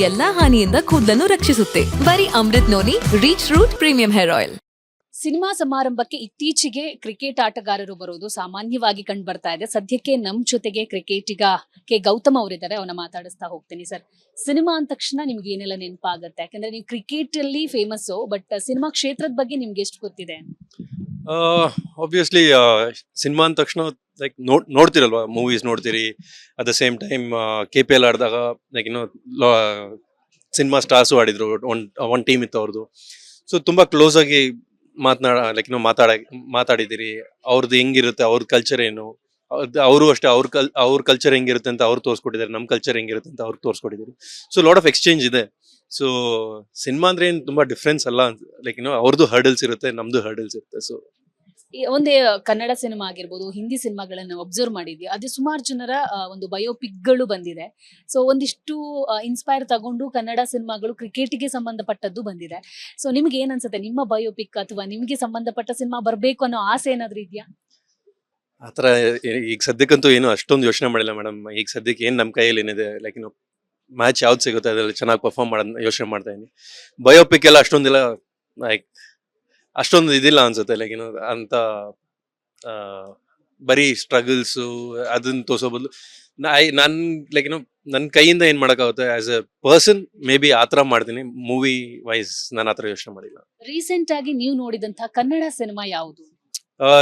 ಎಲ್ಲಾ ಹಾನಿಯಿಂದ ಕೂದಲನ್ನು ರಕ್ಷಿಸುತ್ತೆ. ಬರೀ Amrit noni reach root premium hair oil. Cinema ಸಮಾರಂಭಕ್ಕೆ ಇತ್ತೀಚೆಗೆ ಕ್ರಿಕೆಟ್ ಆಟಗಾರರು ಬರೋದು ಸಾಮಾನ್ಯವಾಗಿ ಕಂಡು ಬರ್ತಾ ಇದೆ. ಸದ್ಯಕ್ಕೆ ನಮ್ ಜೊತೆಗೆ ಕ್ರಿಕೆಟಿಗ ಕೆ ಗೌತಮ್ ಅವರಿದ್ದಾರೆ, ಅವನ್ನ ಮಾತಾಡಿಸ್ತಾ ಹೋಗ್ತೀನಿ. ಸರ್, ಸಿನಿಮಾ ಅಂದ ತಕ್ಷಣ ನಿಮ್ಗೆ ಏನೆಲ್ಲ ನೆನಪಾಗುತ್ತೆ? ಯಾಕಂದ್ರೆ ನೀವು ಕ್ರಿಕೆಟ್ ಅಲ್ಲಿ ಫೇಮಸ್, ಬಟ್ ಸಿನಿಮಾ ಕ್ಷೇತ್ರದ ಬಗ್ಗೆ ನಿಮ್ಗೆ ಎಷ್ಟು ಗೊತ್ತಿದೆ? ಆಬ್ವಿಯಸ್ಲಿ ಸಿನಿಮಾ ಅಂದ ತಕ್ಷಣ ಲೈಕ್ ನೋಡ್ತಿರಲ್ವಾ, ಮೂವೀಸ್ ನೋಡ್ತೀರಿ. At the same time KPL ಆಡಿದಾಗ ಲೈಕ್ ಸಿನಿಮಾ ಸ್ಟಾರ್ಸು ಆಡಿದ್ರು, ಒನ್ ಟೀಮ್ ಇತ್ತು ಅವ್ರದ್ದು. ಸೊ ತುಂಬಾ ಕ್ಲೋಸ್ ಆಗಿ ಮಾತಾಡಿದಿರಿ. ಅವ್ರದ್ದು ಹೆಂಗಿರುತ್ತೆ, ಅವ್ರ ಕಲ್ಚರ್ ಏನು, ಅವರು ಅಷ್ಟೇ ಅವ್ರ ಕಲ್ಚರ್ ಹೆಂಗಿರುತ್ತೆ ಅಂತ ಅವ್ರು ತೋರಿಸ್ಕೊಟ್ಟಿದ್ದಾರೆ, ನಮ್ಮ ಕಲ್ಚರ್ ಹೆಂಗಿರುತ್ತೆ ಅಂತ ಅವ್ರಿಗೆ ತೋರಿಸ್ಕೊಟ್ಟಿದ್ದಾರೆ. ಸೊ ಲಾಟ್ ಆಫ್ ಎಕ್ಸ್ಚೇಂಜ್ ಇದೆ. ಸೊ ಸಿನಿಮಾ ಅಂದ್ರೆ ಏನು ತುಂಬಾ ಡಿಫ್ರೆನ್ಸ್ ಅಲ್ಲ, ಲೈಕ್ ಅವ್ರದ್ದು ಹರ್ಡಲ್ಸ್ ಇರುತ್ತೆ, ನಮ್ದು ಹರ್ಡಲ್ಸ್ ಇರುತ್ತೆ. ಸೊ ಒಂದೇ ಕನ್ನಡ ಸಿನಿಮಾ ಆಗಿರ್ಬೋದು, ಹಿಂದಿ ಸಿನಿಮಾಗಳನ್ನ ಅಬ್ಸರ್ವ್ ಮಾಡಿದ್ವಿ, ಅದೇ ಸುಮಾರು ಜನರ ಒಂದು ಬಯೋಪಿಕ್ ಗಳು ಬಂದಿದೆ. ಸೊ ಒಂದಿಷ್ಟು ಇನ್ಸ್ಪೈರ್ ತಗೊಂಡು ಕನ್ನಡ ಸಿನಿಮಾಗಳು ಕ್ರಿಕೆಟ್ಗೆ ಸಂಬಂಧಪಟ್ಟದ್ದು ಬಂದಿದೆ. ಸೊ ನಿಮ್ಗೆ ಏನ್ ಅನ್ಸುತ್ತೆ, ನಿಮ್ಮ ಬಯೋಪಿಕ್ ಅಥವಾ ನಿಮ್ಗೆ ಸಂಬಂಧಪಟ್ಟ ಸಿನಿಮಾ ಬರ್ಬೇಕು ಅನ್ನೋ ಆಸೆ ಏನಾದ್ರು ಇದೆಯಾ? ಆತರ ಈಗ ಸದ್ಯಕ್ಕಂತೂ ಏನು ಅಷ್ಟೊಂದು ಯೋಚನೆ ಮಾಡಿಲ್ಲ ಮೇಡಮ್. ಈಗ ಸದ್ಯಕ್ಕೆ ಏನ್ ನಮ್ಮ ಕೈಯಲ್ಲಿ ಏನಿದೆ, ಲೈಕ್ ಮ್ಯಾಚ್ ಯಾವ್ದು ಸಿಗುತ್ತೆ ಅದ್ರಲ್ಲಿ ಚೆನ್ನಾಗಿ ಪರ್ಫಾರ್ಮ್ ಮಾಡೋದು ಯೋಚನೆ ಮಾಡ್ತಾ ಇದೀನಿ. ಬಯೋಪಿಕ್ ಎಲ್ಲ ಅಷ್ಟೊಂದಿಲ್ಲ, ಲೈಕ್ ಅಷ್ಟೊಂದು ಇದಿಲ್ಲ ಅನ್ಸುತ್ತೆ. ಲೈಕ್ ಅಂತ ಬರೀ ಸ್ಟ್ರಗಲ್ಸ್ ಅದನ್ನ ತೋರ್ಸೋ ಬದಲು ನನ್ ಲೈಕ್ ನನ್ನ ಕೈಯಿಂದ ಏನ್ ಮಾಡಕ್ಕಾಗುತ್ತೆ as a person, maybe ಆತರ ಮಾಡ್ತೀನಿ. ಮೂವಿ ವೈಸ್ ನಾನು ಆತರ ಯೋಚನೆ ಮಾಡಿಲ್ಲ. ರೀಸೆಂಟ್ ಆಗಿ ನೀವು ನೋಡಿದಂತಹ ಕನ್ನಡ ಸಿನಿಮಾ ಯಾವುದು?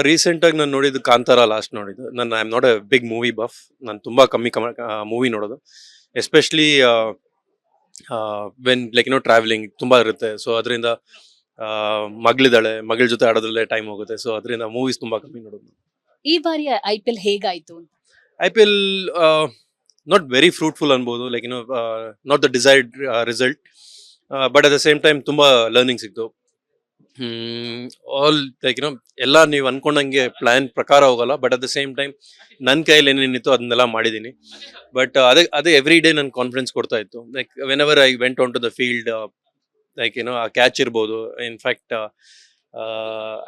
ರೀಸೆಂಟ್ ಆಗಿ ನಾನು ನೋಡಿದ್ದು ಕಾಂತಾರ ಲಾಸ್ಟ್ ನೋಡಿದ್ದು. ನಾನು I am not a big movie buff. ನಾನು ತುಂಬಾ ಕಮ್ಮಿ ಮೂವಿ ನೋಡೋದು, ಎಸ್ಪೆಷಲಿ ವೆನ್ ಲೈಕ್ ಟ್ರಾವೆಲಿಂಗ್ ತುಂಬಾ ಇರುತ್ತೆ. ಸೊ ಅದರಿಂದ ಮಗಳ ಜೊತೆ ಆಡೋದ್ರಲ್ಲೇ ಟೈಮ್ ಹೋಗುತ್ತೆ. ಸೊ ಅದರಿಂದ ಮೂವೀಸ್ ತುಂಬಾ ಕಮ್ಮಿ ನೋಡೋದು. ಈ ಬಾರಿ IPL ಹೇಗಾಯ್ತು? IPL ನಾಟ್ ವೆರಿ ಫ್ರೂಟ್ಫುಲ್ ಅನ್ಬೋದು, like not the desired result, but at the same time ತುಂಬಾ ಲರ್ನಿಂಗ್ ಸಿಕ್ತು. ಆಲ್ ಲೈಕ್ ಎಲ್ಲ ನೀವು ಅನ್ಕೊಂಡಂಗೆ ಪ್ಲಾನ್ ಪ್ರಕಾರ ಹೋಗಲ್ಲ, but at the same time ನನ್ನ ಕೈಯಲ್ಲಿ ಏನೇನಿತ್ತು ಅದನ್ನೆಲ್ಲ ಮಾಡಿದ್ದೀನಿ. ಬಟ್ ಅದೇ ಎವ್ರಿ ಡೇ ನನ್ ಕಾನ್ಫಿಡೆನ್ಸ್ ಕೊಡ್ತಾ ಇತ್ತು. Like whenever I went on to the field, like ಆ ಕ್ಯಾಚ್ ಇರ್ಬೋದು. In fact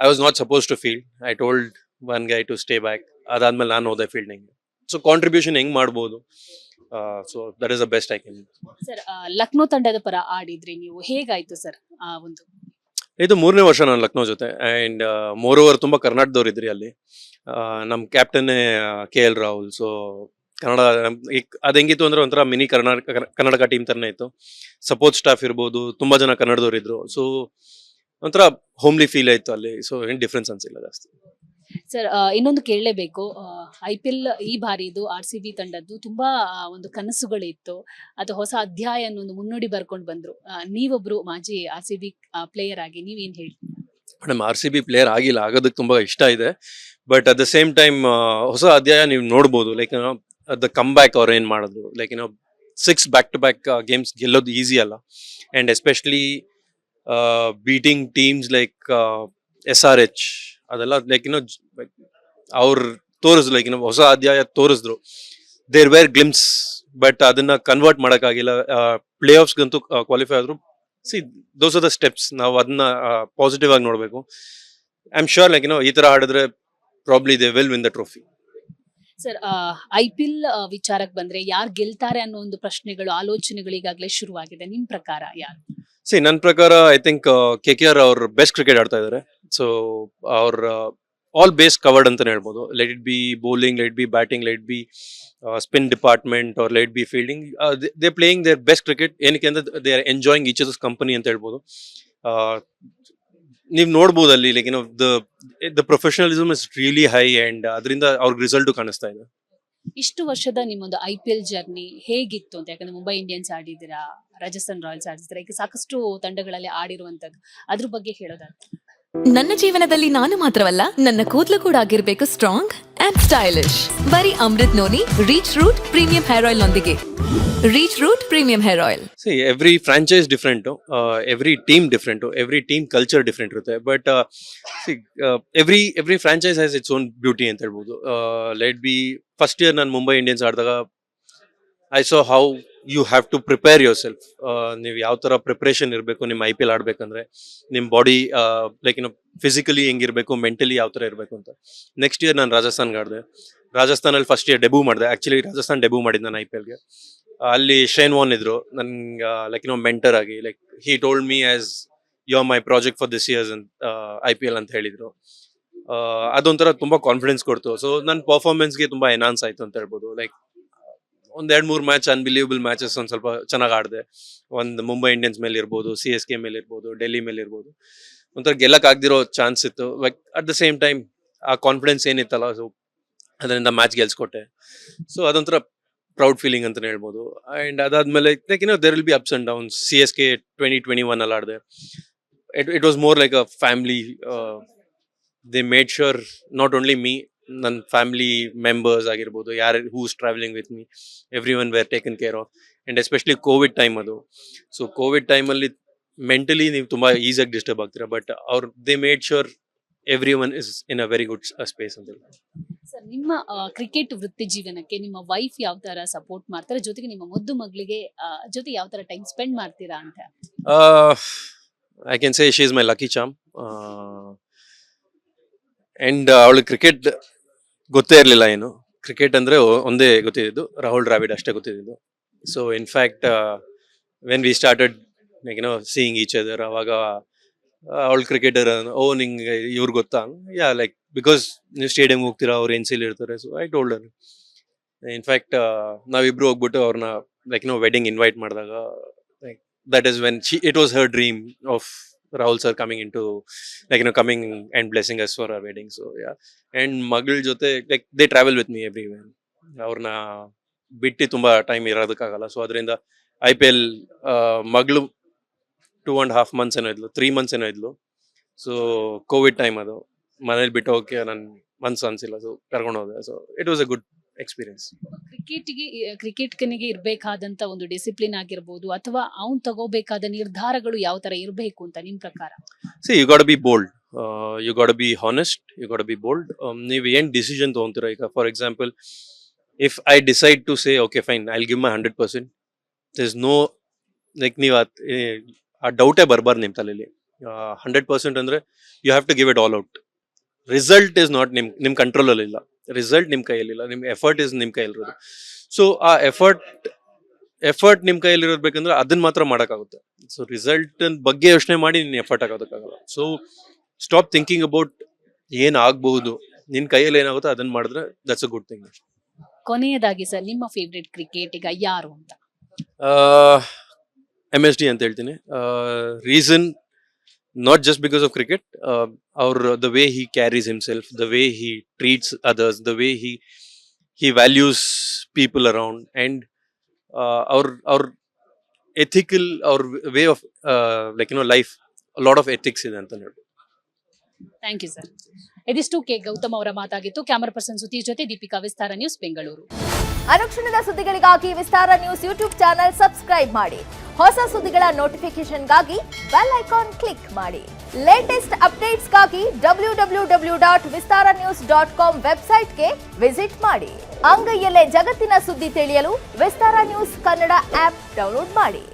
I was not suppose to field. I told one guy to stay back. ಅದಾದ್ಮೇಲೆ ನಾನು ಹೋದೆ ಫೀಲ್ಡಿಂಗ್. ಸೊ ಕಾಂಟ್ರಿಬ್ಯೂಷನ್ ಹೆಂಗ್ ಮಾಡ್ಬೋದು, so that is the best I can. Sir, Lucknow ತಂಡದ ಪರ ಆಡಿದ್ರಿ ನೀವು, ಹೇಗಾಯ್ತು ಸರ್? ಒಂದು ಇದು 3ನೇ ವರ್ಷ ನಾನು ಲಕ್ನೋ ಜೊತೆ. ಅಂಡ್ ಮೋರ್ ಓವರ್ ತುಂಬಾ ಕರ್ನಾಟಕದವ್ರು ಇದ್ರಿ ಅಲ್ಲಿ. ನಮ್ ಕ್ಯಾಪ್ಟನ್ನೇ KL ರಾಹುಲ್. ಸೊ ಕನ್ನಡ ಅದ್ ಹೆಂಗಿತ್ತು ಅಂದ್ರೆ ಒಂಥರ ಮಿನಿ ಕರ್ನಾಟಕ ಟೀಮ್ ತರನೇ ಇತ್ತು. ಸಪೋರ್ಟ್ ಸ್ಟಾಫ್ ಇರ್ಬೋದು, ತುಂಬಾ ಜನ ಕನ್ನಡದವ್ರು ಇದ್ರು. ಸೊ ಒಂಥರ ಹೋಮ್ಲಿ ಫೀಲ್ ಆಯ್ತು ಅಲ್ಲಿ. ಸೊ ಏನ್ ಡಿಫ್ರೆನ್ಸ್ ಅನ್ಸಿಲ್ಲ ಜಾಸ್ತಿ. ಸರ್, ಇನ್ನೊಂದು ಕೇಳಲೇಬೇಕು. IPL ಈ ಬಾರಿದು RCB ತಂಡದ್ದು ತುಂಬಾ ಒಂದು ಕನಸುಗಳಿತ್ತು, ಅದು ಹೊಸ ಅಧ್ಯಾಯ ಅನ್ನೋ ಒಂದು ಮುನ್ನುಡಿ ಬರ್ಕೊಂಡು ಬಂದ್ರು. ನೀವೊಬ್ರು ಮಾಜಿ RCB ಪ್ಲೇಯರ್ ಆಗಿ ನೀವೇನ್ ಹೇಳ್ತೀರಾ? ಮೇಡಮ್, RCB ಪ್ಲೇಯರ್ ಆಗಿಲ್ಲ, ಆಗೋದಕ್ಕೆ ತುಂಬಾ ಇಷ್ಟ ಇದೆ. But at the same time ಹೊಸ ಅಧ್ಯಾಯ ನೀವು ನೋಡ್ಬೋದು. ಲೈಕ್ ದ ಕಮ್ ಬ್ಯಾಕ್ ಅವ್ರು ಏನ್ ಮಾಡಿದ್ರು, ಲೈಕ್ 6 back-to-back ಗೇಮ್ಸ್ ಗೆಲ್ಲೋದು ಈಸಿ ಅಲ್ಲ. And especially beating teams like SRH ಅದೆಲ್ಲ ಲೈಕ್ ಅವ್ರು ತೋರಿಸಿದ್ರು, ಲೈಕ್ ಹೊಸ ಅಧ್ಯಾಯ ತೋರಿಸಿದ್ರು. ದೇರ್ ವೇರ್ ಗ್ಲಿಮ್ಸ್, ಬಟ್ ಅದನ್ನ ಕನ್ವರ್ಟ್ ಮಾಡಕ್ಕಾಗಿಲ್ಲ. ಪ್ಲೇ ಆಫ್ಸ್ಗಂತೂ ಕ್ವಾಲಿಫೈ ಆದ್ರು. C those are the steps. ನಾವು ಅದನ್ನ ಪಾಸಿಟಿವ್ ಆಗಿ ನೋಡ್ಬೇಕು. ಐ ಆಮ್ ಶ್ಯೂರ್ ಲೈಕ್ ಈ ತರ ಆಡಿದ್ರೆ probably they will win the trophy. Sir, IPL ವಿಚಾರಕ್ಕೆ ಬಂದ್ರೆ ಯಾರು ಗೆಲ್ತಾರೆ ಅನ್ನೋ ಒಂದು ಪ್ರಶ್ನೆಗಳು, ಆಲೋಚನೆಗಳು ಈಗಾಗಲೇ ಶುರುವಾಗಿದೆ. ನಿಮ್ ಪ್ರಕಾರ ಯಾರು? ನನ್ನ ಪ್ರಕಾರ ಐ ಥಿಂಕ್ KKR ಅವ್ರ ಬೆಸ್ಟ್ ಕ್ರಿಕೆಟ್ ಆಡ್ತಾ ಇದಾರೆ. ಸೊ ಅವ್ರ ಆಲ್ ಬೇಸ್ ಕವರ್ಡ್ ಅಂತಾನೆ ಹೇಳ್ಬೋದು. Let it be bowling, let be batting, let be spin department, or let be fielding. They playing their best cricket. ಏನಕ್ಕೆ ಅಂದ್ರೆ they are enjoying each others company ಅಂತ ಹೇಳ್ಬೋದು. ನೀವು ನೋಡ್ಬೋದು ಅಲ್ಲಿ like the professionalism is really high. And ಅದರಿಂದ ಅವ್ರಿಗೆ result ಕಾಣಿಸ್ತಾ ಇದೆ. ಇಷ್ಟು ವರ್ಷದ ನಿಮ್ಮೊಂದು IPL ಜರ್ನಿ ಹೇಗಿತ್ತು ಅಂತ? ಯಾಕಂದ್ರೆ ಮುಂಬೈ ಇಂಡಿಯನ್ಸ್ ಆಡಿದಿರಾ, ರಾಜಸ್ಥಾನ್ ರಾಯಲ್ಸ್ ಆಡಿದಿರಾ, ಈಗ ಸಾಕಷ್ಟು ತಂಡಗಳಲ್ಲಿ ಆಡಿರುವಂತದ್ದು, ಅದ್ರ ಬಗ್ಗೆ ಹೇಳೋದಾದ್ರೆ. ನನ್ನ ಜೀವನದಲ್ಲಿ ನಾನು ಮಾತ್ರವಲ್ಲ, ನನ್ನ ಕೂದಲು ಕೂಡ ಆಗಿರ್ಬೇಕು ಸ್ಟ್ರಾಂಗ್ ಅಂಡ್ ಸ್ಟೈಲಿಶ್. ಬರೀ Amrit noni reach root premium hair oil ನೊಂದಿಗೆ. Reach root premium hair oil. Every franchise different, every team different, every team culture different ಇರುತ್ತೆ. But every franchise has its own beauty ಅಂತ ಹೇಳ್ಬೋದು. Let be first year ನಾನು Mumbai Indians ಆಡಿದಾಗ I saw how you have to prepare yourself. ನೀವು ಯಾವ ತರ preparation ಇರಬೇಕು ನಿಮ್ಮ IPL ಆಡ್ಬೇಕಂದ್ರೆ. ನಿಮ್ಮ ಬಾಡಿ ಲೈಕ್ ಫಿಸಿಕಲಿ ಹೆಂಗಿರ್ಬೇಕು, ಮೆಂಟಲಿ ಯಾವ ತರ ಇರಬೇಕು ಅಂತ. ನೆಕ್ಸ್ಟ್ ಇಯರ್ ನಾನು ರಾಜಸ್ಥಾನ್ಗೆ ಆಡಿದೆ. ರಾಜಸ್ಥಾನಲ್ಲಿ ಫಸ್ಟ್ ಇಯರ್ ಡೆಬ್ಯೂ ಮಾಡಿದೆ. ಆಕ್ಚುಲಿ ರಾಜಸ್ಥಾನ್ ಡೆಬ್ಯೂ ಮಾಡಿದ್ದು ನಾನು IPLಗೆ. ಅಲ್ಲಿ ಶೇನ್ ವಾನ್ ಇದ್ರು ನನ್ಗೆ ಲೈಕ್ ಮೆಂಟರ್ ಆಗಿ, like he told me as you are my project for this years ಅಂತ IPL ಅಂತ ಹೇಳಿದ್ರು. ಅದೊಂಥರ ತುಂಬಾ ಕಾನ್ಫಿಡೆನ್ಸ್ ಕೊಡ್ತು. ಸೊ ನನ್ನ ಪರ್ಫಾರ್ಮೆನ್ಸ್ಗೆ ತುಂಬಾ ಎನ್ಹಾನ್ಸ್ ಆಯ್ತು ಅಂತ ಹೇಳ್ಬೋದು. ಲೈಕ್ ಒಂದ್ 2-3 ಮ್ಯಾಚ್ ಅನ್ಬಿಲೀವಬಲ್ ಮ್ಯಾಚಸ್ ಒಂದ್ ಸ್ವಲ್ಪ ಚೆನ್ನಾಗಿ ಆಡಿದೆ. ಒಂದು ಮುಂಬೈ ಇಂಡಿಯನ್ಸ್ ಮೇಲೆ ಇರ್ಬೋದು, CSK ಮೇಲೆ ಇರ್ಬೋದು, ಡೆಲ್ಲಿ ಮೇಲೆ ಇರ್ಬೋದು, ಒಂಥರ ಗೆಲ್ಲಕ್ ಆಗ್ದಿರೋ ಚಾನ್ಸ್ ಇತ್ತು. Like at the same time ಆ ಕಾನ್ಫಿಡೆನ್ಸ್ ಏನಿತ್ತಲ್ಲ, ಸೊ ಅದರಿಂದ ಮ್ಯಾಚ್ ಗೆಲ್ಸ್ಕೊಟ್ಟೆ. ಸೊ ಅದೊಂಥರ ಪ್ರೌಡ್ ಫೀಲಿಂಗ್ ಅಂತಾನೆ ಹೇಳ್ಬೋದು. ಅಂಡ್ ಅದಾದ್ಮೇಲೆ like there will be ups and downs. CSK 2021 ಅಲ್ಲಿ ಆಡಿದೆ. It was more like a family. They made sure not only me, ನನ್ನ ಫ್ಯಾಮಿಲಿ ಮೆಂಬರ್ಸ್ ಆಗಿರ್ಬೋದು, ಯಾರು who's travelling with me, everyone were taken care of. And especially covid time ಅದು. So Covid ಟೈಮಲ್ಲಿ mentally ನೀವು ತುಂಬಾ ಈಸಿಯಾಗಿ disturb ಆಗ್ತೀರಾ, but ಅವ್ರು they made sure every one is in a very good space ಅಂತ ಹೇಳಿ. ಸರ್, ನಿಮ್ಮ ಕ್ರಿಕೆಟ್ ವೃತ್ತಿ ಜೀವನಕ್ಕೆ ನಿಮ್ಮ ವೈಫ್ ಯಾವ ತರ ಸಪೋರ್ಟ್ ಮಾಡ್ತಾರೆ, ಜೊತೆಗೆ ನಿಮ್ಮ ಮುದ್ದು ಮಗಳಿಗೆ ಜೊತೆ ಯಾವ ತರ ಟೈಮ್ ಸ್ಪೆಂಡ್ ಮಾಡ್ತೀರಾ ಅಂತ? I can say she is my lucky Cham. And ಅವಳಿಗೆ ಕ್ರಿಕೆಟ್ ಗೊತ್ತೇ ಇರಲಿಲ್ಲ. ಏನು ಕ್ರಿಕೆಟ್ ಅಂದ್ರೆ ಒಂದೇ ಗೊತ್ತಿದ್ದು, ರಾಹುಲ್ ದ್ರಾವಿಡ್ ಅಷ್ಟೇ ಗೊತ್ತಿದ್ದು. So in fact when we started like seeing each other, ಅವಾಗ ಅವಳು ಕ್ರಿಕೆಟರ್, ನಿಂಗೆ ಇವ್ರು ಗೊತ್ತಾ? ಯಾ, ಲೈಕ್ ಬಿಕಾಸ್ ನೀವು ಸ್ಟೇಡಿಯಂ ಹೋಗ್ತೀರಾ, ಅವ್ರು NCL ಇರ್ತಾರೆ. So I told Har. In fact ನಾವಿಬ್ರು ಹೋಗ್ಬಿಟ್ಟು ಅವ್ರನ್ನ ಲೈಕ್ ವೆಡ್ಡಿಂಗ್ ಇನ್ವೈಟ್ ಮಾಡಿದಾಗ, like that is when it was her dream of Rahul sir coming into coming and blessing us for our wedding. So yeah, and magal jote like they travel with me everywhere. Avrna bitti tumba time iradakagala. So adrinda IPL maglu 2.5 months eno idlu, 3 months eno idlu. So COVID time adu maneli bittu hokke nan ಮನ್ಸು ಅನ್ಸಿಲ್ಲ. So ಕರ್ಕೊಂಡು ಹೋದೆ. So it was a good experience. ಕ್ರಿಕೆಟ್ಗೆ ಇರ್ಬೇಕಾದಂತ ಒಂದು discipline ಆಗಿರ್ಬೋದು, ಅಥವಾ ಅವ್ನು ತಗೋಬೇಕಾದ ನಿರ್ಧಾರಗಳು ಯಾವ ತರ ಇರಬೇಕು ಅಂತ ನಿಮ್ ಪ್ರಕಾರ? You got be bold, you got be honest, you got be bold. ನೀವು ಏನ್ ಡಿಸಿಷನ್ ತಗೊಂತೀರಾ, ಈಗ for example if I decide to say okay fine I will give my 100%, there is no like ನೀವು ಆ ಡೌಟೇ ಬರಬಾರ್ದು ನಿಮ್ಮ ತಲೆಯಲ್ಲಿ. 100% ಅಂದ್ರೆ you have to give it all out. Result is not ನಿಮ್ ಕಂಟ್ರೋಲ್ ಅಲ್ಲಿ ಇಲ್ಲ, ರಿಸಲ್ಟ್ ನಿಮ್ ಕೈಯಲ್ಲಿಲ್ಲ, ನಿಮ್ ಎಫರ್ಟ್ ಇಸ್ ನಿಮ್ ಕೈಯಲ್ಲಿರೋದು. ಸೊ ಆ ಎಫರ್ಟ್ ನಿಮ್ ಕೈಯಲ್ಲಿ ಇರಬೇಕಂದ್ರೆ ಅದನ್ನ ಮಾತ್ರ ಮಾಡಕ್ಕಾಗುತ್ತೆ. ಸೊ ರಿಸಲ್ಟ್ ಬಗ್ಗೆ ಯೋಚನೆ ಮಾಡಿ ನೀನ್ ಎಫರ್ಟ್ ಆಗೋದಕ್ಕಾಗಲ್ಲ. ಸೊ ಸ್ಟಾಪ್ ಥಿಂಕಿಂಗ್ ಅಬೌಟ್ ಏನ್ ಆಗ್ಬಹುದು, ನಿನ್ ಕೈಯಲ್ಲಿ ಏನಾಗುತ್ತೋ ಅದನ್ನ ಮಾಡಿದ್ರೆ ದಟ್ಸ್ ಅ ಗುಡ್ ಥಿಂಗ್. ಕೊನೆಯದಾಗಿ ಸರ್, ನಿಮ್ಮ ಫೇವ್ರೆಟ್ ಕ್ರಿಕೆಟಿಗ ಯಾರು ಅಂತ? MSD ಅಂತ ಹೇಳ್ತೀನಿ. Reason not just because of cricket, or the way he carries himself, the way he treats others, the way he values people around, and our ethical, our way of life, a lot of ethics ಇದೆ ಅಂತ ಹೇಳಿ. Thank you sir. ಇದಿಷ್ಟು K Gautam ಅವರ ಮಾತಾಗಿತ್ತು. Camera person ಸುತಿ ಜೊತೆ ದೀಪಿಕಾ, ವಿಸ್ತಾರ news, Bengaluru. ಅನುಕ್ಷಣದ ಸುದ್ದಿಗಳಿಗಾಗಿ ವಿಸ್ತಾರ news YouTube channel subscribe ಮಾಡಿ. ಹೊಸ ಸುದ್ದಿಗಳ ನೋಟಿಫಿಕೇಶನ್ಗಾಗಿ ಬೆಲ್ ಐಕಾನ್ ಕ್ಲಿಕ್ ಮಾಡಿ. ಲೇಟೆಸ್ಟ್ ಅಪ್ಡೇಟ್ಸ್ಗಾಗಿ www.vistaranews.com ವೆಬ್ಸೈಟ್ಗೆ ವಿಸಿಟ್ ಮಾಡಿ. ಅಂಗೈಯಲ್ಲೇ ಜಗತ್ತಿನ ಸುದ್ದಿ ತಿಳಿಯಲು ವಿಸ್ತಾರ ನ್ಯೂಸ್ ಕನ್ನಡ ಆಪ್ ಡೌನ್ಲೋಡ್ ಮಾಡಿ.